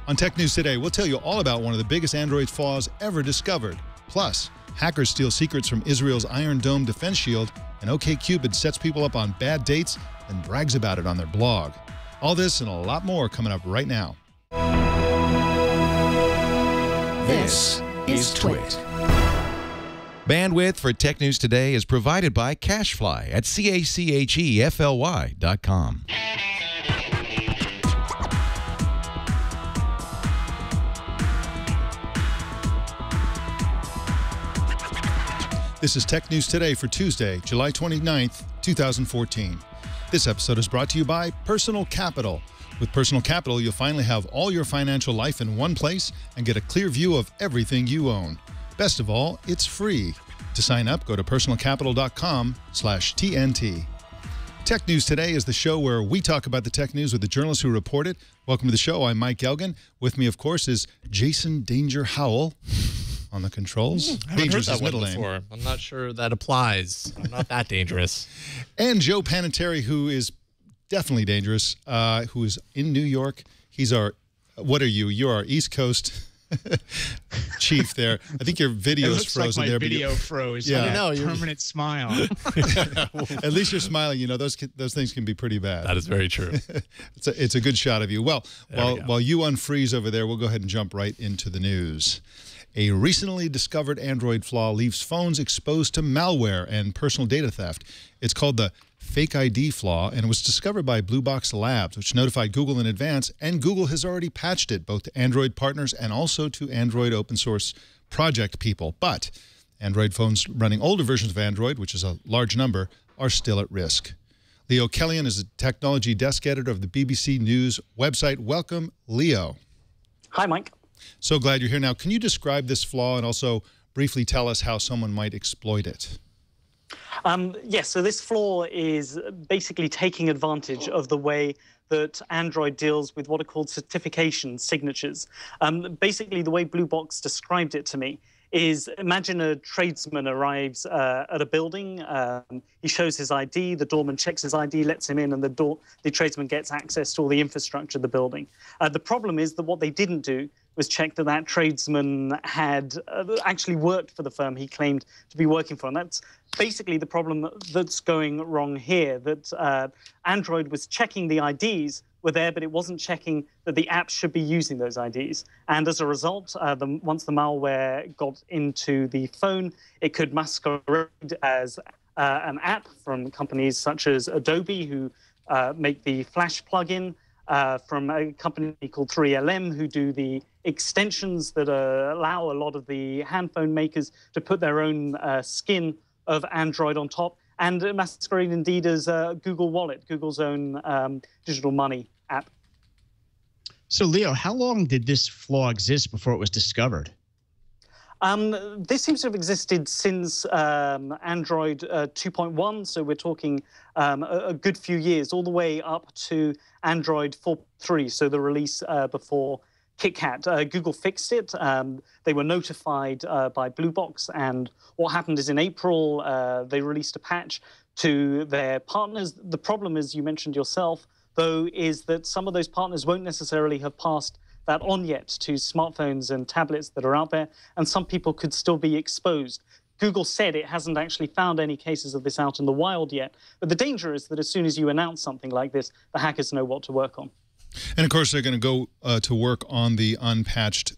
On Tech News Today, we'll tell you all about one of the biggest Android flaws ever discovered. Plus, hackers steal secrets from Israel's Iron Dome defense shield, and OKCupid sets people up on bad dates and brags about it on their blog. All this and a lot more coming up right now. This is Twit. Bandwidth for Tech News Today is provided by CacheFly at CACHEFLY.com. This is Tech News Today for Tuesday, July 29th, 2014. This episode is brought to you by Personal Capital. With Personal Capital, you'll finally have all your financial life in one place and get a clear view of everything you own. Best of all, it's free. To sign up, go to personalcapital.com/TNT. Tech News Today is the show where we talk about the tech news with the journalists who report it. Welcome to the show. I'm Mike Elgan. With me, of course, is Jason Danger Howell on the controls. Dangerous is middle name. I'm not sure that applies. I'm not that dangerous. And Joe Panettieri, who is definitely dangerous, who is in New York. He's our, what are you? You're our East Coast chief there. I think your video is frozen there. It looks like my video froze. Yeah. I know, permanent smile. At least you're smiling. You know, those things can be pretty bad. That is very true. It's a good shot of you. Well, while you unfreeze over there, we'll go ahead and jump right into the news. A recently discovered Android flaw leaves phones exposed to malware and personal data theft. It's called the Fake ID flaw, and it was discovered by Blue Box Labs, which notified Google in advance, and Google has already patched it, both to Android partners and also to Android open source project people. But Android phones running older versions of Android, which is a large number, are still at risk. Leo Kelion is the technology desk editor of the BBC News website. Welcome, Leo. Hi, Mike. So glad you're here. Now, can you describe this flaw and also briefly tell us how someone might exploit it? Yes, so this flaw is basically taking advantage of the way that Android deals with what are called certification signatures. Basically, the way Blue Box described it to me is, imagine a tradesman arrives at a building, he shows his ID, the doorman checks his ID, lets him in, and the tradesman gets access to all the infrastructure of the building. The problem is that what they didn't do was check that that tradesman had actually worked for the firm he claimed to be working for. And that's basically the problem that's going wrong here, that Android was checking the IDs were there, but it wasn't checking that the app should be using those IDs. And as a result, once the malware got into the phone, it could masquerade as an app from companies such as Adobe, who make the Flash plugin, from a company called 3LM, who do the extensions that allow a lot of the handphone makers to put their own skin of Android on top, and masquerade indeed as Google Wallet, Google's own digital money app. So, Leo, how long did this flaw exist before it was discovered? This seems to have existed since Android 2.1, so we're talking a good few years, all the way up to Android 4.3, so the release before KitKat. Google fixed it. They were notified by Blue Box, and what happened is in April, they released a patch to their partners. The problem, as you mentioned yourself, though, is that some of those partners won't necessarily have passed that on yet to smartphones and tablets that are out there, and some people could still be exposed. Google said it hasn't actually found any cases of this out in the wild yet, but the danger is that as soon as you announce something like this, the hackers know what to work on. And of course, they're going to go to work on the unpatched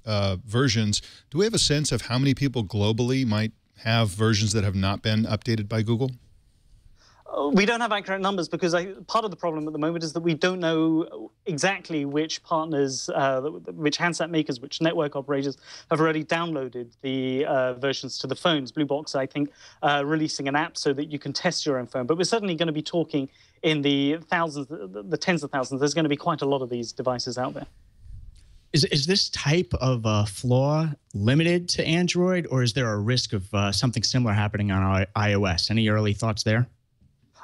versions. Do we have a sense of how many people globally might have versions that have not been updated by Google? We don't have accurate numbers because part of the problem at the moment is that we don't know exactly which partners, which handset makers, which network operators have already downloaded the versions to the phones. Blue Box, I think, releasing an app so that you can test your own phone. But we're certainly going to be talking in the thousands, the tens of thousands. There's going to be quite a lot of these devices out there. Is this type of flaw limited to Android, or is there a risk of something similar happening on iOS? Any early thoughts there?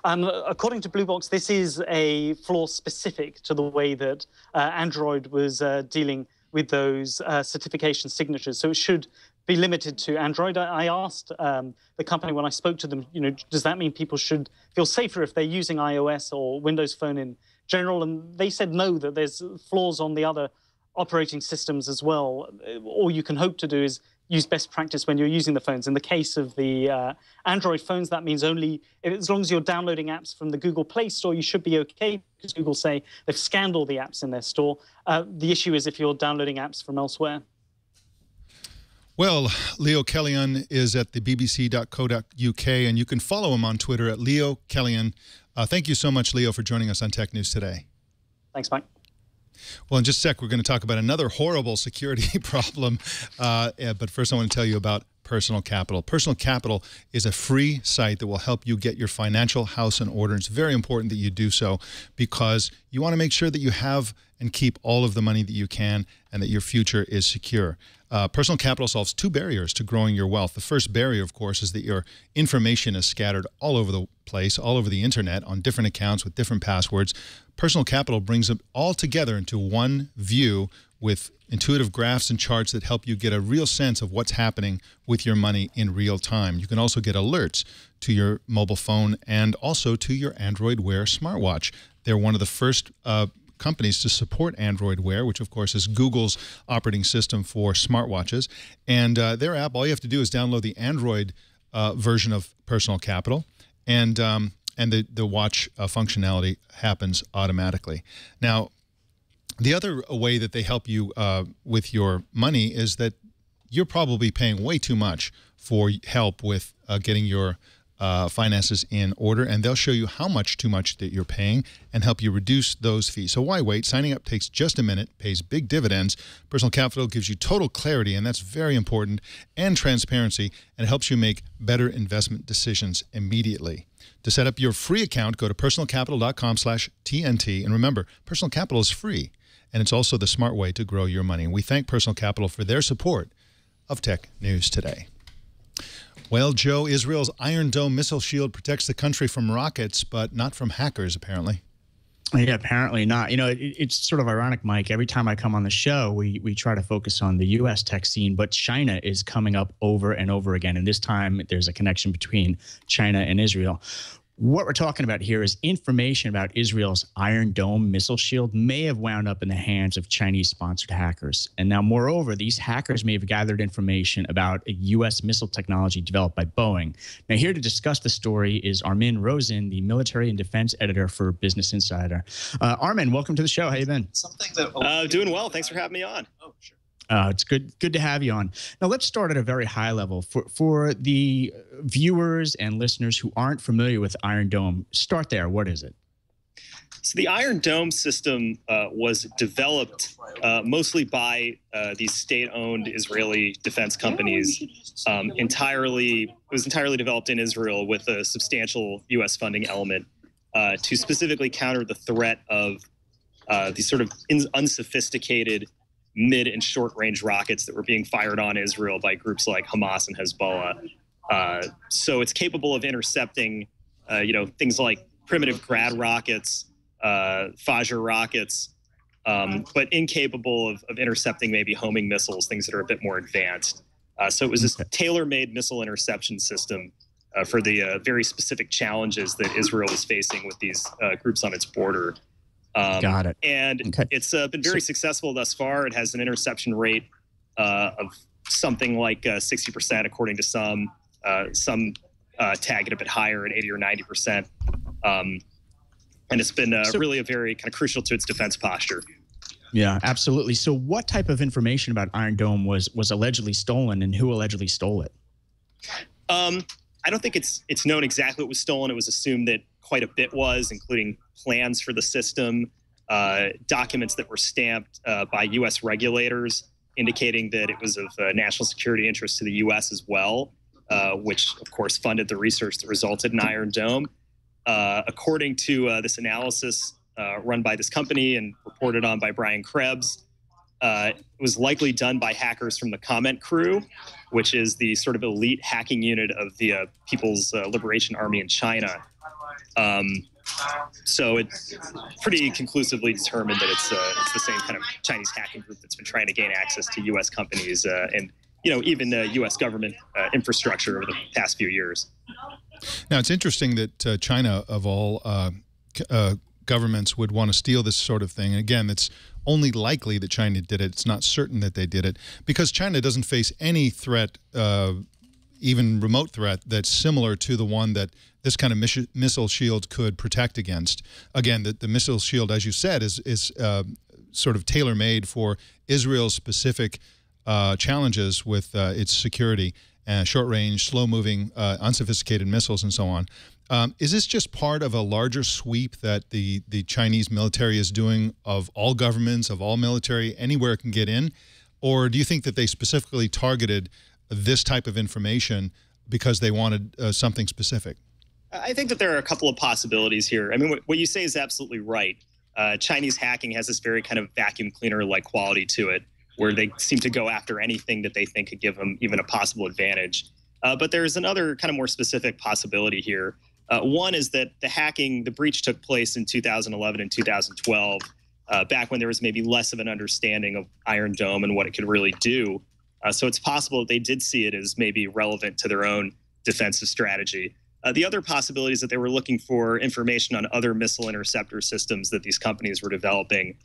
According to Blue Box, this is a flaw specific to the way that Android was dealing with those certification signatures. So it should be limited to Android. I asked the company when I spoke to them, does that mean people should feel safer if they're using iOS or Windows Phone in general? And they said no, that there's flaws on the other operating systems as well. All you can hope to do is use best practice when you're using the phones. In the case of the Android phones, that means only as long as you're downloading apps from the Google Play Store, you should be okay, because Google say they've scanned all the apps in their store. The issue is if you're downloading apps from elsewhere. Well, Leo Kelion is at the bbc.co.uk, and you can follow him on Twitter at Leo Kelion. Thank you so much, Leo, for joining us on Tech News Today. Thanks, Mike. Well, in just a sec, we're going to talk about another horrible security problem. But first, I want to tell you about Personal Capital. Personal Capital is a free site that will help you get your financial house in order. It's very important that you do so, because you want to make sure that you have and keep all of the money that you can, and that your future is secure. Personal Capital solves two barriers to growing your wealth. The first barrier, of course, is that your information is scattered all over the place, all over the internet, on different accounts with different passwords. Personal Capital brings it all together into one view with intuitive graphs and charts that help you get a real sense of what's happening with your money in real time. You can also get alerts to your mobile phone and also to your Android Wear smartwatch. They're one of the first companies to support Android Wear, which of course is Google's operating system for smartwatches. And their app, all you have to do is download the Android version of Personal Capital, and the watch functionality happens automatically. Now, the other way that they help you with your money is that you're probably paying way too much for help with getting your finances in order, and they'll show you how much too much that you're paying and help you reduce those fees. So why wait? Signing up takes just a minute, pays big dividends. Personal Capital gives you total clarity, and that's very important, and transparency, and it helps you make better investment decisions immediately. To set up your free account, go to personalcapital.com/TNT, and remember, Personal Capital is free, and it's also the smart way to grow your money. And we thank Personal Capital for their support of Tech News Today. Well, Joe, Israel's Iron Dome missile shield protects the country from rockets, but not from hackers, apparently. Yeah, apparently not. You know, it's sort of ironic, Mike. Every time I come on the show, we try to focus on the U.S. tech scene, but China is coming up over and over again. And this time, there's a connection between China and Israel. What we're talking about here is information about Israel's Iron Dome missile shield may have wound up in the hands of Chinese-sponsored hackers. And now, moreover, these hackers may have gathered information about a U.S. missile technology developed by Boeing. Now, here to discuss the story is Armin Rosen, the military and defense editor for Business Insider. Armin, welcome to the show. How you been? Doing well. Thanks for having me on. Oh, sure. It's good to have you on. Now, let's start at a very high level. For the viewers and listeners who aren't familiar with Iron Dome, start there. What is it? So the Iron Dome system was developed mostly by these state-owned Israeli defense companies. It was entirely developed in Israel with a substantial U.S. funding element to specifically counter the threat of these sort of unsophisticated mid and short range rockets that were being fired on Israel by groups like Hamas and Hezbollah. So it's capable of intercepting, things like primitive Grad rockets, Fajr rockets, but incapable of intercepting maybe homing missiles, things that are a bit more advanced. So it was this tailor-made missile interception system for the very specific challenges that Israel was facing with these groups on its border. Got it. And it's been very successful thus far. It has an interception rate of something like 60%, according to some tag it a bit higher at 80 or 90%. And it's been really a very kind of crucial to its defense posture. Yeah, absolutely. So what type of information about Iron Dome was allegedly stolen, and who allegedly stole it? I don't think it's known exactly what was stolen. It was assumed that quite a bit was, including plans for the system, documents that were stamped by U.S. regulators indicating that it was of national security interest to the U.S. as well, which, of course, funded the research that resulted in Iron Dome. According to this analysis run by this company and reported on by Brian Krebs, it was likely done by hackers from the Comment Crew, which is the sort of elite hacking unit of the People's Liberation Army in China. So it's pretty conclusively determined that it's the same kind of Chinese hacking group that's been trying to gain access to U.S. companies and even U.S. government infrastructure over the past few years. Now, it's interesting that China, of all governments, would want to steal this sort of thing. And again, it's only likely that China did it. It's not certain that they did it because China doesn't face any threat, even remote threat, that's similar to the one that this kind of missile shield could protect against. Again, the missile shield, as you said, is sort of tailor-made for Israel's specific challenges with its security, short-range, slow-moving, unsophisticated missiles and so on. Is this just part of a larger sweep that the Chinese military is doing of all governments, of all military, anywhere it can get in? Or do you think that they specifically targeted this type of information because they wanted something specific? I think that there are a couple of possibilities here. I mean, what you say is absolutely right. Chinese hacking has this very kind of vacuum cleaner-like quality to it, where they seem to go after anything that they think could give them even a possible advantage. But there's another kind of more specific possibility here. One is that the breach took place in 2011 and 2012, back when there was maybe less of an understanding of Iron Dome and what it could really do. So it's possible that they did see it as maybe relevant to their own defensive strategy. The other possibility is that they were looking for information on other missile interceptor systems that these companies were developing.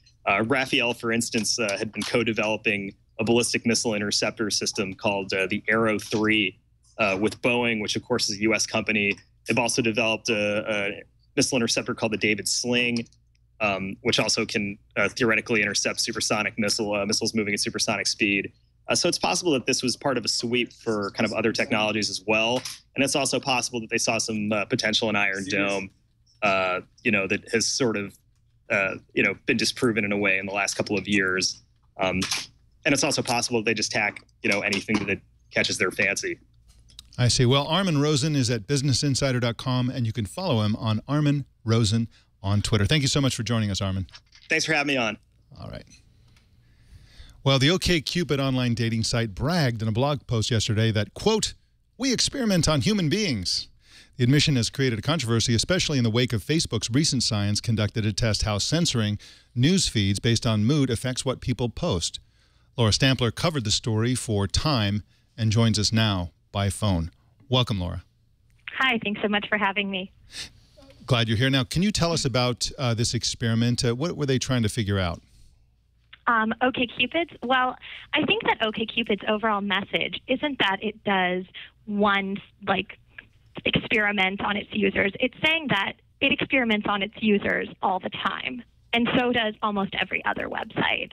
Rafael, for instance, had been co-developing a ballistic missile interceptor system called the Arrow 3 with Boeing, which of course is a U.S. company. They've also developed a missile interceptor called the David Sling, which also can theoretically intercept supersonic missiles moving at supersonic speed. So it's possible that this was part of a sweep for kind of other technologies as well. And it's also possible that they saw some potential in Iron Dome, that has sort of, been disproven in a way in the last couple of years. And it's also possible that they just hack, anything that catches their fancy. I see. Well, Armin Rosen is at businessinsider.com, and you can follow him on Armin Rosen on Twitter. Thank you so much for joining us, Armin. Thanks for having me on. All right. Well, the OKCupid online dating site bragged in a blog post yesterday that, quote, "We experiment on human beings." The admission has created a controversy, especially in the wake of Facebook's recent science conducted to test how censoring news feeds based on mood affects what people post. Laura Stampler covered the story for Time and joins us now by phone. Welcome, Laura. Hi, thanks so much for having me. Glad you're here. Now, can you tell us about this experiment? What were they trying to figure out? OKCupid? Well, I think that OKCupid's overall message isn't that it does one, experiment on its users. It's saying that it experiments on its users all the time. And so does almost every other website.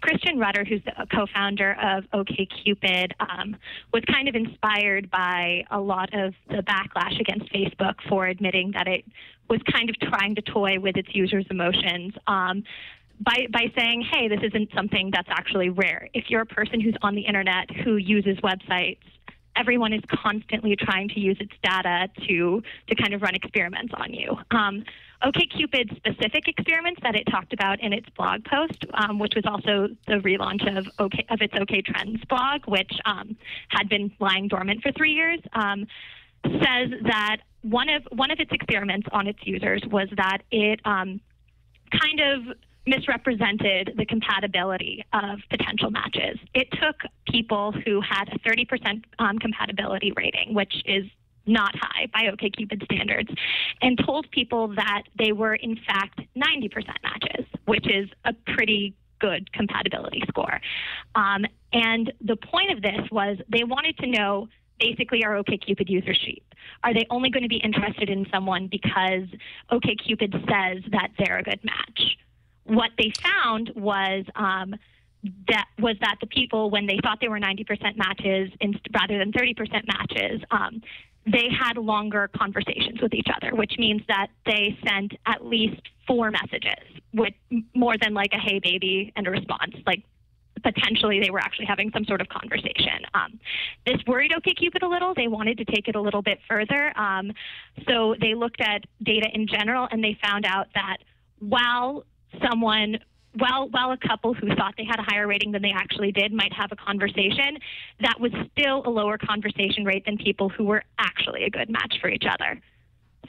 Christian Rudder, who's the co-founder of OKCupid, was kind of inspired by a lot of the backlash against Facebook for admitting that it was kind of trying to toy with its users' emotions. By saying, hey, this isn't something that's actually rare. If you're a person who's on the internet who uses websites, everyone is constantly trying to use its data to kind of run experiments on you. OKCupid's specific experiments that it talked about in its blog post, which was also the relaunch of its OK Trends blog, which had been lying dormant for 3 years, says that one of its experiments on its users was that it kind of misrepresented the compatibility of potential matches. It took people who had a 30% compatibility rating, which is not high by OKCupid standards, and told people that they were in fact 90% matches, which is a pretty good compatibility score. And the point of this was they wanted to know, basically, our OKCupid user sheep. Are they only going to be interested in someone because OKCupid says that they're a good match? What they found was that the people, when they thought they were 90% matches rather than 30% matches, they had longer conversations with each other, which means that they sent at least 4 messages with more than like a hey baby and a response. Like potentially they were actually having some sort of conversation. This worried OKCupid a little. They wanted to take it a little bit further. So they looked at data in general, and they found out that while a couple who thought they had a higher rating than they actually did might have a conversation, that was still a lower conversation rate than people who were actually a good match for each other.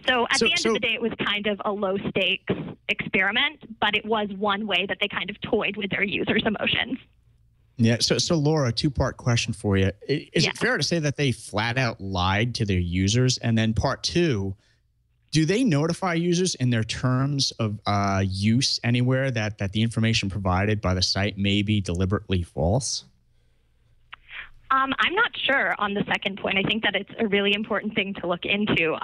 So at the end of the day, it was kind of a low-stakes experiment, but it was one way that they kind of toyed with their users' emotions. Yeah. So Laura, a 2-part question for you. Is it fair to say that they flat out lied to their users? And then part 2, Do they notify users in their terms of use anywhere that the information provided by the site may be deliberately false? I'm not sure on the second point. I think that it's a really important thing to look into.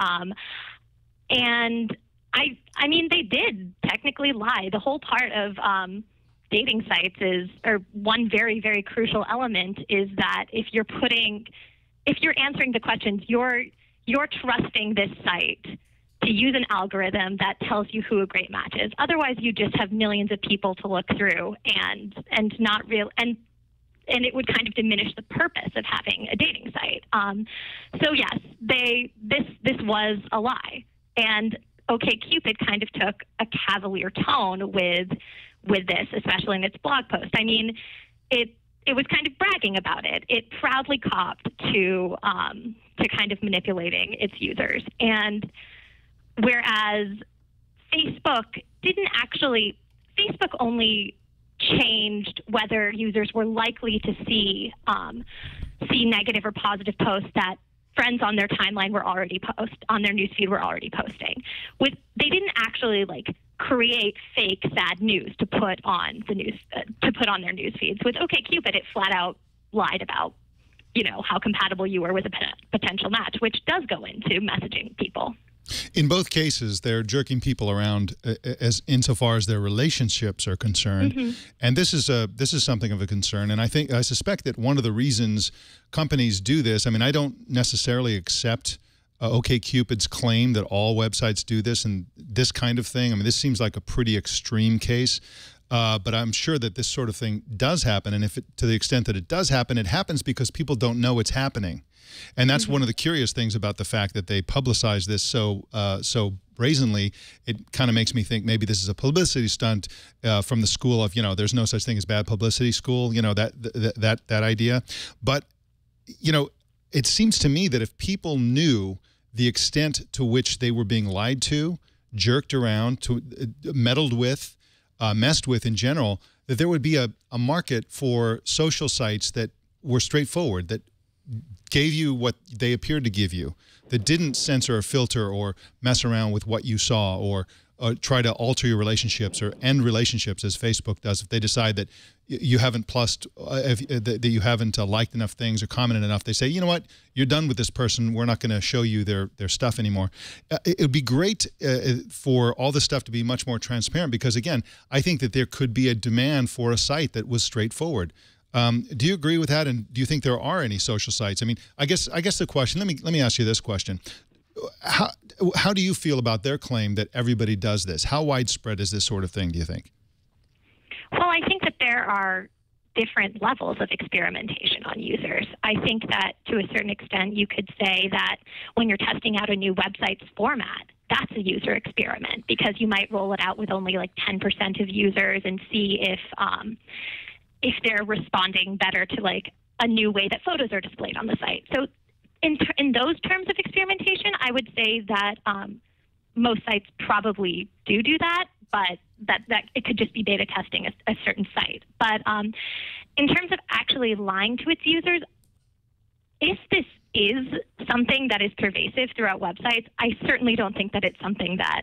And I mean, they did technically lie. The whole part of dating sites or one very, very crucial element is that if you're answering the questions, you're trusting this site to use an algorithm that tells you who a great match is. Otherwise, you just have millions of people to look through and not real and it would kind of diminish the purpose of having a dating site. So yes, this was a lie, and OKCupid kind of took a cavalier tone with this, especially in its blog post. I mean, it was kind of bragging about it. It proudly copped to kind of manipulating its users, and whereas Facebook only changed whether users were likely to see negative or positive posts that friends on their timeline were already on their newsfeed were already posting. They didn't actually create fake sad news to put on the news on their news feeds. With OKCupid, it flat out lied about how compatible you were with a potential match, which does go into messaging people. In both cases, they're jerking people around insofar as their relationships are concerned, and this is something of a concern. And I suspect that one of the reasons companies do this. I mean, I don't necessarily accept OKCupid's claim that all websites do this and this kind of thing. I mean, this seems like a pretty extreme case, but I'm sure that this sort of thing does happen. And to the extent that it does happen, it happens because people don't know it's happening. And that's one of the curious things about the fact that they publicize this so brazenly. It kind of makes me think maybe this is a publicity stunt from the school of, there's no such thing as bad publicity school, that idea. But, it seems to me that if people knew the extent to which they were being lied to, jerked around, meddled with, messed with in general, that there would be a market for social sites that were straightforward, that gave you what they appeared to give you, that didn't censor or filter or mess around with what you saw or try to alter your relationships or end relationships as Facebook does. If they decide that you haven't that you haven't liked enough things or commented enough, they say, you know what, you're done with this person. We're not going to show you their stuff anymore. It would be great for all this stuff to be much more transparent because, again, I think that there could be a demand for a site that was straightforward. Do you agree with that? And do you think there are any social sites? I mean, I guess the question, let me ask you this question. How do you feel about their claim that everybody does this? How widespread is this sort of thing, do you think? Well, I think that there are different levels of experimentation on users. I think that to a certain extent, you could say that when you're testing out a new website's format, that's a user experiment because you might roll it out with only 10% of users and see if they're responding better to a new way that photos are displayed on the site. So in those terms of experimentation, I would say that most sites probably do that, but that it could just be beta testing a certain site. But in terms of actually lying to its users, if this is something that is pervasive throughout websites, I certainly don't think that it's something that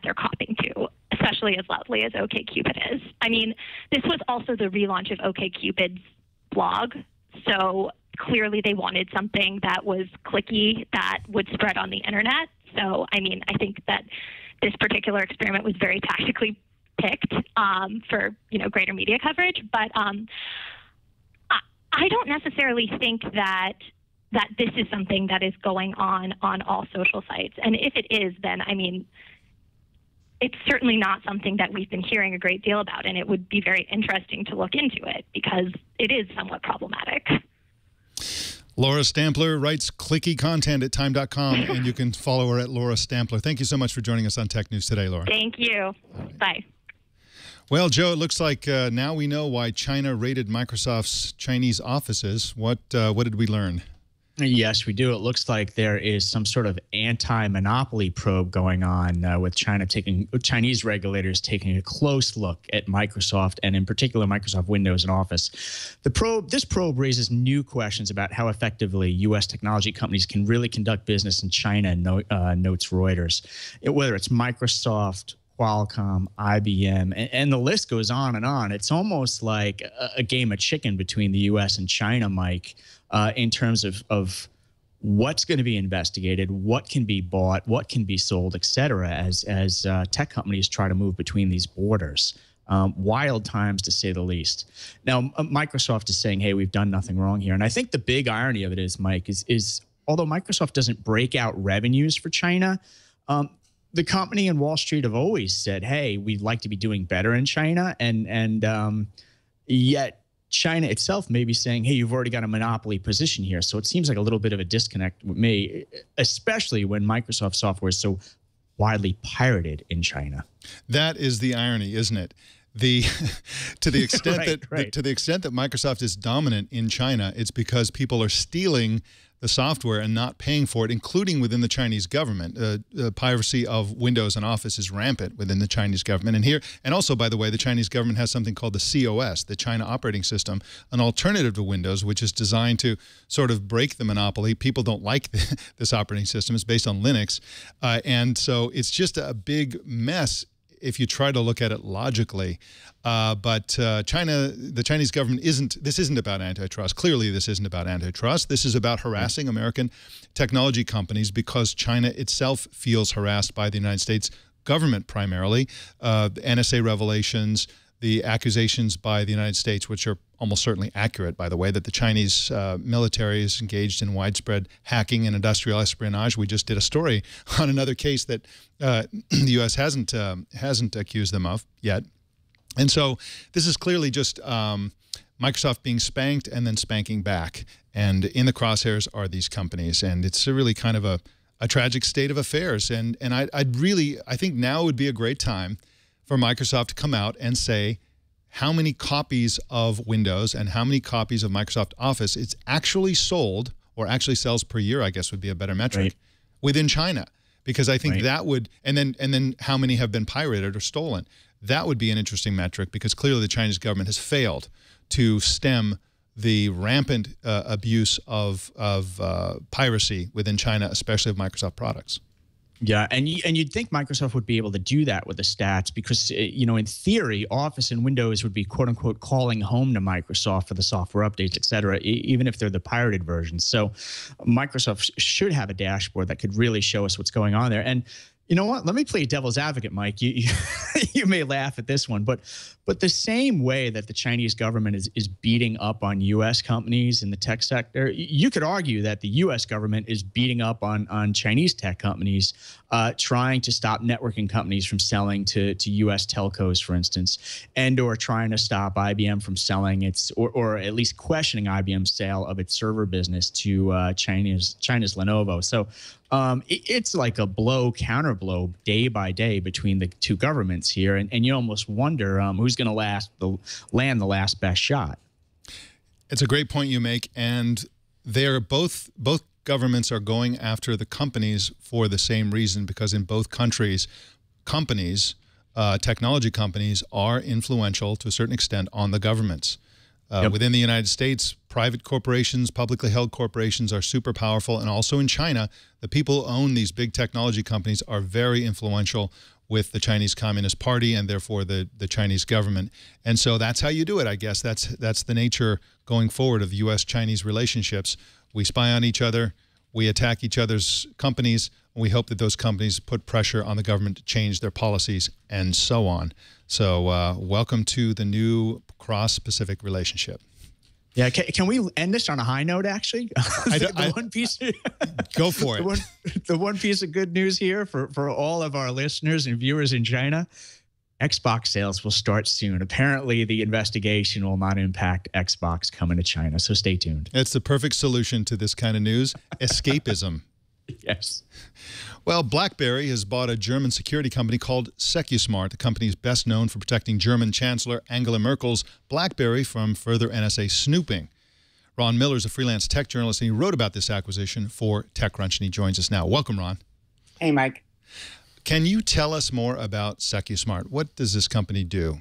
they're copying to, especially as loudly as OKCupid is. I mean, this was also the relaunch of OKCupid's blog, so clearly they wanted something that was clicky, that would spread on the internet. So, I mean, I think that this particular experiment was very tactically picked for, greater media coverage. But I don't necessarily think that this is something that is going on all social sites. And if it is, then, I mean, it's certainly not something that we've been hearing a great deal about. And it would be very interesting to look into it because it is somewhat problematic. Laura Stampler writes clicky content at time.com, and you can follow her at Laura Stampler. Thank you so much for joining us on Tech News Today, Laura. Thank you. Bye. Well, Joe, it looks like now we know why China raided Microsoft's Chinese offices. What did we learn? Yes, we do. It looks like there is some sort of anti-monopoly probe going on with Chinese regulators taking a close look at Microsoft, and in particular Microsoft Windows and Office. This probe raises new questions about how effectively U.S. technology companies can really conduct business in China, notes Reuters. Whether it's Microsoft, Qualcomm, IBM, and the list goes on and on. It's almost like a game of chicken between the U.S. and China, Mike, in terms of what's going to be investigated, what can be bought, what can be sold, et cetera, as tech companies try to move between these borders. Wild times, to say the least. Now, Microsoft is saying, hey, we've done nothing wrong here. And I think the big irony of it is, Mike, is although Microsoft doesn't break out revenues for China, the company and Wall Street have always said, hey, we'd like to be doing better in China. And yet China itself may be saying, hey, you've already got a monopoly position here. So it seems like a little bit of a disconnect with me, especially when Microsoft software is so widely pirated in China. That is the irony, isn't it? To the extent to the extent that Microsoft is dominant in China, it's because people are stealing the software and not paying for it, including within the Chinese government. Piracy of Windows and Office is rampant within the Chinese government. And also, by the way, the Chinese government has something called the COS, the China Operating System, an alternative to Windows, which is designed to sort of break the monopoly. People don't like this operating system. It's based on Linux. And so it's just a big mess if you try to look at it logically. But the Chinese government this isn't about antitrust. Clearly, this isn't about antitrust. This is about harassing American technology companies because China itself feels harassed by the United States government primarily. The NSA revelations, the accusations by the United States, which are almost certainly accurate, by the way, that the Chinese military is engaged in widespread hacking and industrial espionage. We just did a story on another case that the U.S. hasn't accused them of yet. And so this is clearly just Microsoft being spanked and then spanking back. And in the crosshairs are these companies. And it's a really kind of a tragic state of affairs. And I think now would be a great time for Microsoft to come out and say how many copies of Windows and how many copies of Microsoft Office it's actually sold, or actually sells per year, I guess would be a better metric, within China. Because I think that would, and then how many have been pirated or stolen. That would be an interesting metric, because clearly the Chinese government has failed to stem the rampant abuse of piracy within China, especially of Microsoft products. Yeah, and you'd think Microsoft would be able to do that with the stats because, in theory, Office and Windows would be, quote unquote, calling home to Microsoft for the software updates, et cetera, even if they're the pirated versions. So Microsoft should have a dashboard that could really show us what's going on there. And you know what? Let me play devil's advocate, Mike. You may laugh at this one, but the same way that the Chinese government is beating up on U.S. companies in the tech sector, you could argue that the U.S. government is beating up on Chinese tech companies, trying to stop networking companies from selling to U.S. telcos, for instance, and/or trying to stop IBM from selling or at least questioning IBM's sale of its server business to China's Lenovo. So it's like a counter blow day by day between the two governments here, and you almost wonder who's going to land the last best shot. It's a great point you make, and they're both governments are going after the companies for the same reason, because in both countries, technology companies are influential to a certain extent on the governments. Within the United States, private corporations, publicly held corporations are super powerful. And also in China, the people who own these big technology companies are very influential with the Chinese Communist Party and therefore the Chinese government. And so that's how you do it, I guess. That's the nature going forward of U.S.-Chinese relationships. We spy on each other. We attack each other's companies. We hope that those companies put pressure on the government to change their policies and so on. So welcome to the new cross-Pacific relationship. Yeah, can we end this on a high note, actually? Go for it. The one piece of good news here for all of our listeners and viewers in China, Xbox sales will start soon. Apparently, the investigation will not impact Xbox coming to China, so stay tuned. It's the perfect solution to this kind of news, escapism. Yes. Well, Blackberry has bought a German security company called Secusmart. The company is best known for protecting German Chancellor Angela Merkel's Blackberry from further NSA snooping. Ron Miller is a freelance tech journalist, and he wrote about this acquisition for TechCrunch, and he joins us now. Welcome, Ron. Hey, Mike. Can you tell us more about Secusmart? What does this company do?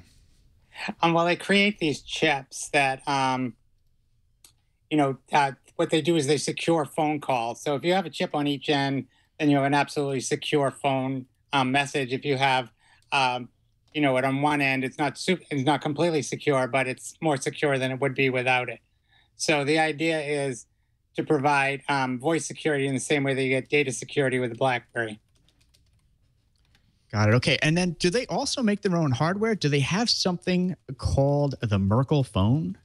Well, they create these chips that, what they do is they secure phone calls. So if you have a chip on each end, then you have an absolutely secure phone message. If you have, it on one end, it's not completely secure, but it's more secure than it would be without it. So the idea is to provide voice security in the same way that you get data security with the Blackberry. Got it. Okay. And then do they also make their own hardware? Do they have something called the Merkle phone?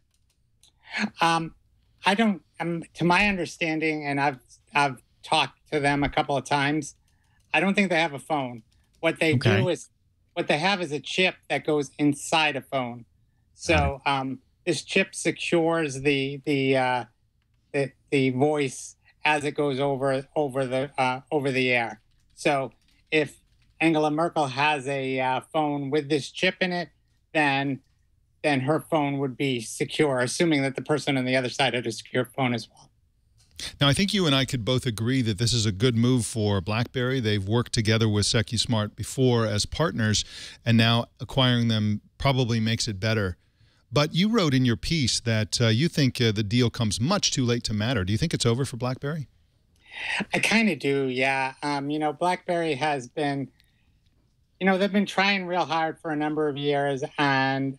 I don't, to my understanding, and I've talked to them a couple of times, I don't think they have a phone. What they do is, what they have is a chip that goes inside a phone. So this chip secures the voice as it goes over the air. So if Angela Merkel has a phone with this chip in it, then her phone would be secure, assuming that the person on the other side had a secure phone as well. Now, I think you and I could both agree that this is a good move for BlackBerry. They've worked together with Secusmart before as partners, and now acquiring them probably makes it better. But you wrote in your piece that you think the deal comes much too late to matter. Do you think it's over for BlackBerry? I kind of do, yeah. BlackBerry has been, they've been trying real hard for a number of years, and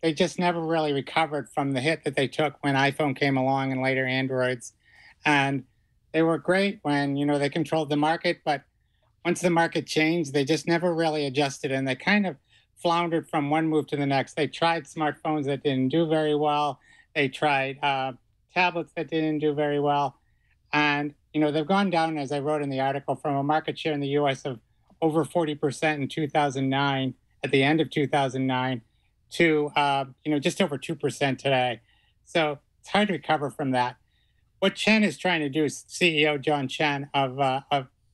they just never really recovered from the hit that they took when iPhone came along and later Androids. And they were great when, they controlled the market, but once the market changed, they just never really adjusted, and they kind of floundered from one move to the next. They tried smartphones that didn't do very well. They tried tablets that didn't do very well. And, they've gone down, as I wrote in the article, from a market share in the U.S. of over 40% in 2009, at the end of 2009, to, just over 2% today. So it's hard to recover from that. What Chen is trying to do, CEO John Chen of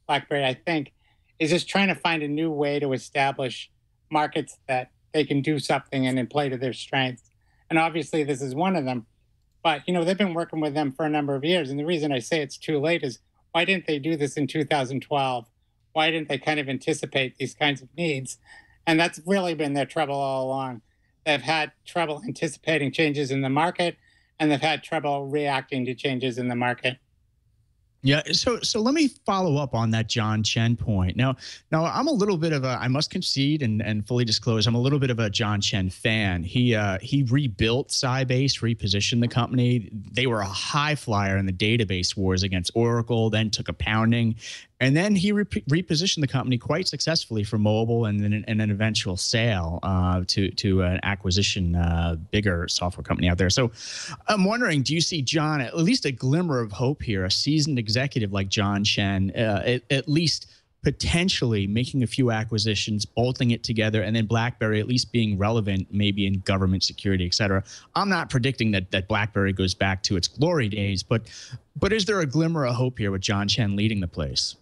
BlackBerry, I think, is just trying to find a new way to establish markets that they can do something and play to their strengths. And obviously this is one of them. But, they've been working with them for a number of years. And the reason I say it's too late is, why didn't they do this in 2012? Why didn't they kind of anticipate these kinds of needs? And that's really been their trouble all along. They've had trouble anticipating changes in the market, and they've had trouble reacting to changes in the market. Yeah, so let me follow up on that John Chen point. Now I'm a little bit of I must concede and fully disclose, I'm a little bit of a John Chen fan. He rebuilt Sybase, repositioned the company. They were a high flyer in the database wars against Oracle, then took a pounding, and then he repositioned the company quite successfully for mobile, and then an eventual sale to an acquisition, bigger software company out there. So I'm wondering, do you see John, at least a glimmer of hope here, a seasoned executive like John Chen, at least potentially making a few acquisitions, bolting it together, and then BlackBerry at least being relevant maybe in government security, et cetera? I'm not predicting that BlackBerry goes back to its glory days, but is there a glimmer of hope here with John Chen leading the place?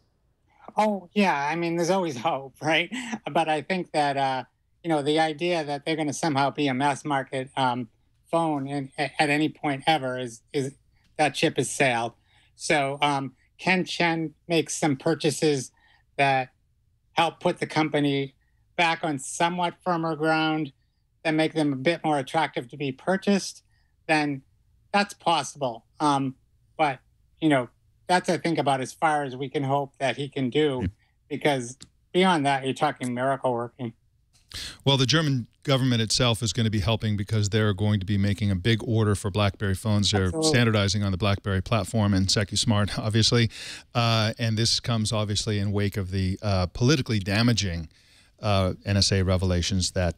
Oh, yeah. I mean, there's always hope, right? But I think that, the idea that they're going to somehow be a mass market phone at any point ever is that ship has sailed. So can Chen make some purchases that help put the company back on somewhat firmer ground, that make them a bit more attractive to be purchased? Then that's possible. But, that's, I think, about as far as we can hope that he can do, because beyond that, you're talking miracle working. Well, the German government itself is going to be helping, because they're going to be making a big order for BlackBerry phones. They're standardizing on the BlackBerry platform and Secusmart, obviously. And this comes, obviously, in wake of the politically damaging NSA revelations that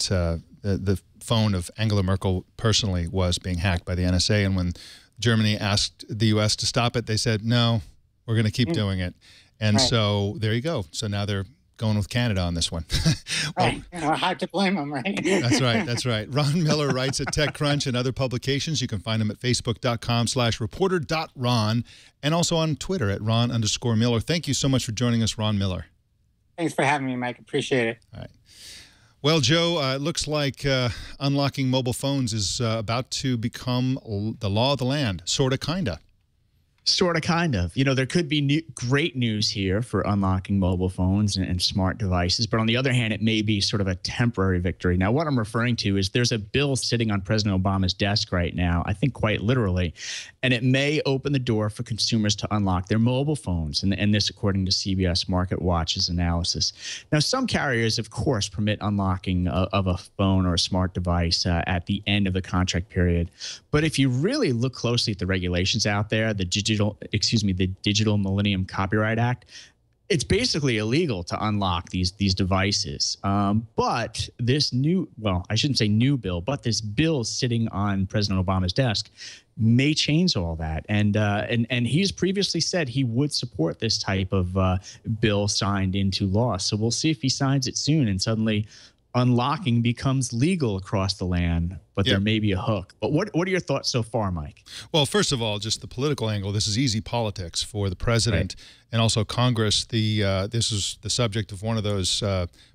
the phone of Angela Merkel personally was being hacked by the NSA. And when Germany asked the U.S. to stop it, they said, no, we're going to keep doing it. And so there you go. So now they're going with Canada on this one. Well, hard to blame them, right? That's right. That's right. Ron Miller writes at TechCrunch and other publications. You can find him at facebook.com/reporter.ron, and also on Twitter at Ron_Miller. Thank you so much for joining us, Ron Miller. Thanks for having me, Mike. Appreciate it. All right. Well, Joe, it looks like unlocking mobile phones is about to become the law of the land, sort of, kind of. Sort of, kind of. You know, there could be great news here for unlocking mobile phones and smart devices. But on the other hand, it may be sort of a temporary victory. Now, what I'm referring to is there's a bill sitting on President Obama's desk right now, I think quite literally, and it may open the door for consumers to unlock their mobile phones. And this, according to CBS Market Watch's analysis. Now, some carriers, of course, permit unlocking of a phone or a smart device at the end of the contract period. But if you really look closely at the regulations out there, the Digital Millennium Copyright Act, it's basically illegal to unlock these devices. But this I shouldn't say new bill, but this bill sitting on President Obama's desk may change all that. And he's previously said he would support this type of bill signed into law. So we'll see if he signs it soon and suddenly unlocking becomes legal across the land, but there may be a hook. But what are your thoughts so far, Mike? Well, first of all, just the political angle. This is easy politics for the president and also Congress. This is the subject of one of those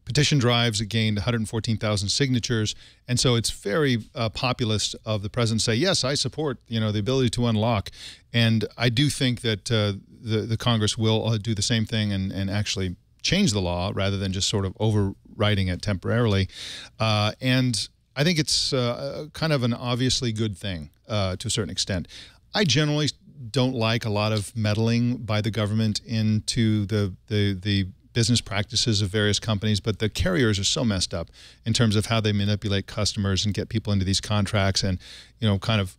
petition drives that gained 114,000 signatures, and so it's very populist of the president to say, yes, I support the ability to unlock. And I do think that the Congress will do the same thing and actually change the law rather than just sort of overriding it temporarily. And I think it's kind of an obviously good thing to a certain extent. I generally don't like a lot of meddling by the government into the business practices of various companies, but the carriers are so messed up in terms of how they manipulate customers and get people into these contracts and, kind of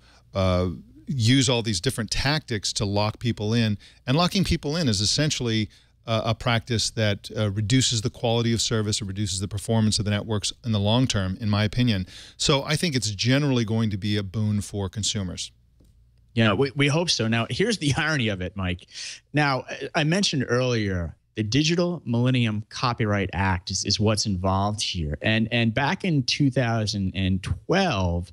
use all these different tactics to lock people in. And locking people in is essentially a practice that reduces the quality of service or reduces the performance of the networks in the long term, in my opinion. So I think it's generally going to be a boon for consumers. Yeah, we hope so. Now, here's the irony of it, Mike. Now, I mentioned earlier, the Digital Millennium Copyright Act is what's involved here. And back in 2012,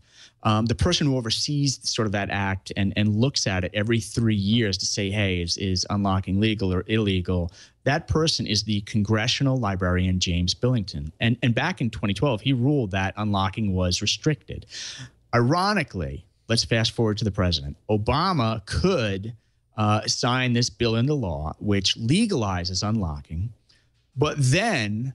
the person who oversees sort of that act and looks at it every 3 years to say, hey, is unlocking legal or illegal, that person is the congressional librarian James Billington. And back in 2012, he ruled that unlocking was restricted. Ironically, let's fast forward to the president. Obama could sign this bill into law, which legalizes unlocking, but then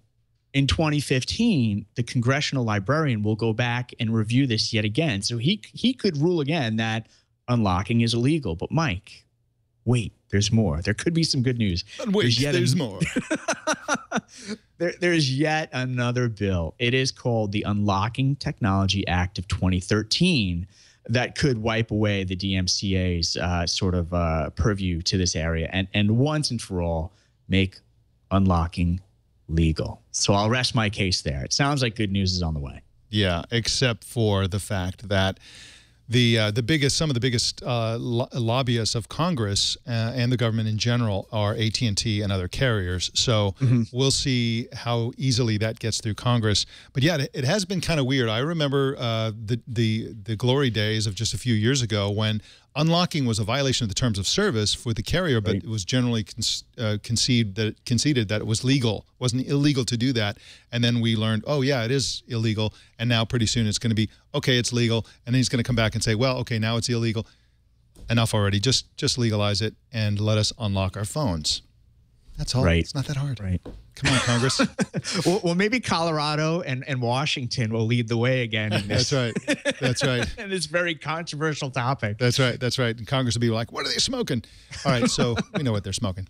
in 2015, the congressional librarian will go back and review this yet again. So he could rule again that unlocking is illegal. But Mike, wait, there's more. There could be some good news. But wait, there's more. There's yet another bill. It is called the Unlocking Technology Act of 2013 that could wipe away the DMCA's sort of purview to this area and once and for all make unlocking legal. So I'll rest my case there. It sounds like good news is on the way. Yeah, except for the fact that some of the biggest lobbyists of Congress and the government in general are AT&T and other carriers. So we'll see how easily that gets through Congress. But yeah, it has been kind of weird. I remember the glory days of just a few years ago when unlocking was a violation of the terms of service for the carrier, but it was generally conceded that it was legal. It wasn't illegal to do that. And then we learned, oh, yeah, it is illegal. And now pretty soon it's going to be, okay, it's legal. And then he's going to come back and say, well, okay, now it's illegal. Enough already. Just legalize it and let us unlock our phones. That's all. It's not that hard. Come on, Congress. well, maybe Colorado and Washington will lead the way again in this. That's right. That's right. And this very controversial topic. That's right. That's right. And Congress will be like, what are they smoking? All right, so we know what they're smoking.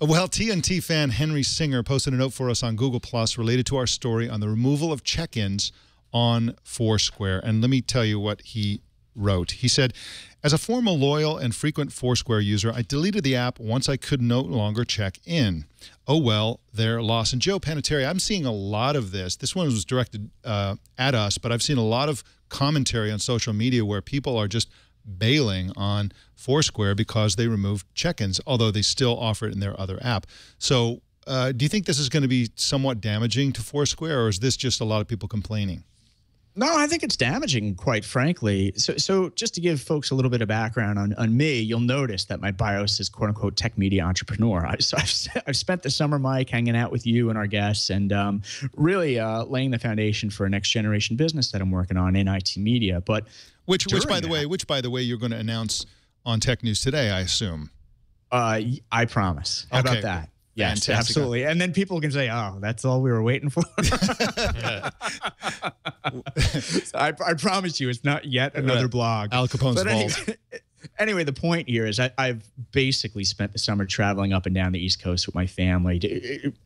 Well, TNT fan Henry Singer posted a note for us on Google Plus related to our story on the removal of check-ins on Foursquare. And let me tell you what he wrote. He said, as a former loyal and frequent Foursquare user, I deleted the app once I could no longer check in. Oh, well, their loss. And Joe Panettieri, I'm seeing a lot of this. This one was directed at us, but I've seen a lot of commentary on social media where people are just bailing on Foursquare because they removed check-ins, although they still offer it in their other app. So do you think this is going to be somewhat damaging to Foursquare, or is this just a lot of people complaining? No, I think it's damaging, quite frankly. So just to give folks a little bit of background on me, you'll notice that my bio says "quote unquote" tech media entrepreneur. I've spent the summer, Mike, hanging out with you and our guests, and really laying the foundation for a next generation business that I'm working on in IT media. But which by the way, you're going to announce on Tech News Today, I assume. I promise. How about that? Yes, Fantastic. absolutely. And then people can say, "Oh, that's all we were waiting for." I promise you, it's not yet another blog. Al Capone's vault. Anyway, the point here is I've basically spent the summer traveling up and down the East Coast with my family,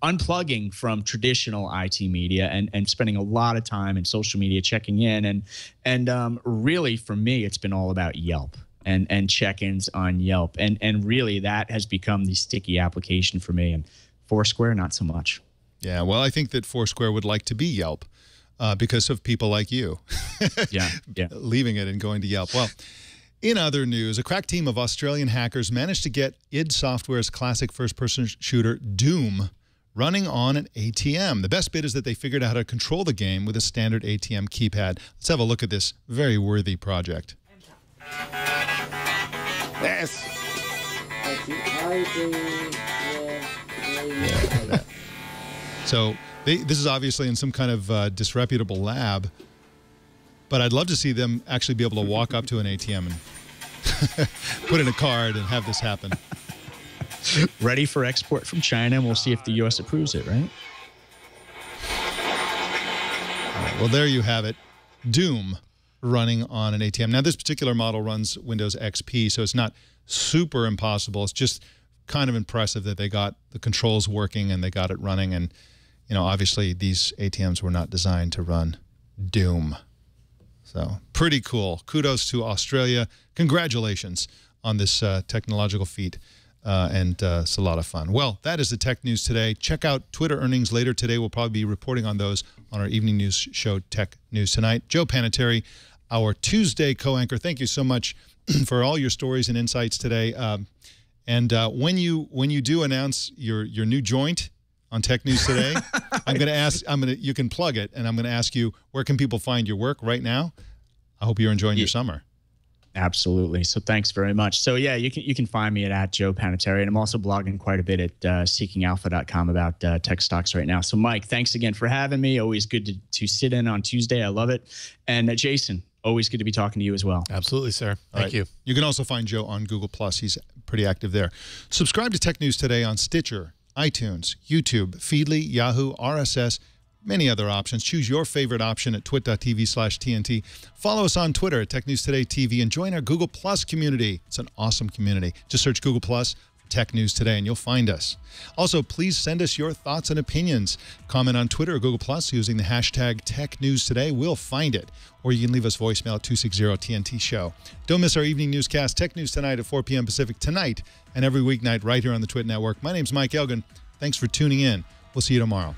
unplugging from traditional IT media and spending a lot of time in social media checking in. And really, for me, it's been all about Yelp and check-ins on Yelp. And really, that has become the sticky application for me. And Foursquare, not so much. Yeah, well, I think that Foursquare would like to be Yelp because of people like you. Yeah. Leaving it and going to Yelp. Well, in other news, a crack team of Australian hackers managed to get id Software's classic first-person shooter, Doom, running on an ATM. The best bit is that they figured out how to control the game with a standard ATM keypad. Let's have a look at this very worthy project. Yes. So this is obviously in some kind of disreputable lab, but I'd love to see them actually be able to walk up to an ATM and put in a card and have this happen. Ready for export from China, and we'll see if the U.S. approves it, right? All right, well, there you have it. Doom running on an ATM. Now, this particular model runs Windows XP, so it's not super impossible. It's just kind of impressive that they got the controls working and they got it running. And, you know, obviously these ATMs were not designed to run Doom. So pretty cool. Kudos to Australia. Congratulations on this technological feat. And it's a lot of fun. Well, that is the Tech News Today. Check out Twitter earnings later today. We'll probably be reporting on those on our evening news show, Tech News Tonight. Joe Panettieri, our Tuesday co-anchor. Thank you so much for all your stories and insights today. And when you do announce your new joint on Tech News Today, you can plug it, and I'm going to ask you, where can people find your work right now? I hope you're enjoying your summer. Absolutely. So thanks very much. So yeah, you can find me at Joe Panettieri, and I'm also blogging quite a bit at seekingalpha.com about tech stocks right now. So Mike, thanks again for having me. Always good to sit in on Tuesday. I love it. And Jason, always good to be talking to you as well. Absolutely, sir. Thank you. You can also find Joe on Google+. He's pretty active there. Subscribe to Tech News Today on Stitcher, iTunes, YouTube, Feedly, Yahoo, RSS, many other options. Choose your favorite option at twit.tv/TNT. Follow us on Twitter at Tech News Today TV and join our Google Plus community. It's an awesome community. Just search Google Plus for Tech News Today and you'll find us. Also, please send us your thoughts and opinions. Comment on Twitter or Google Plus using the hashtag Tech News Today. We'll find it. Or you can leave us voicemail at 260-TNT show. Don't miss our evening newscast, Tech News Tonight at 4 p.m. Pacific tonight and every weeknight right here on the Twit Network. My name's Mike Elgan. Thanks for tuning in. We'll see you tomorrow.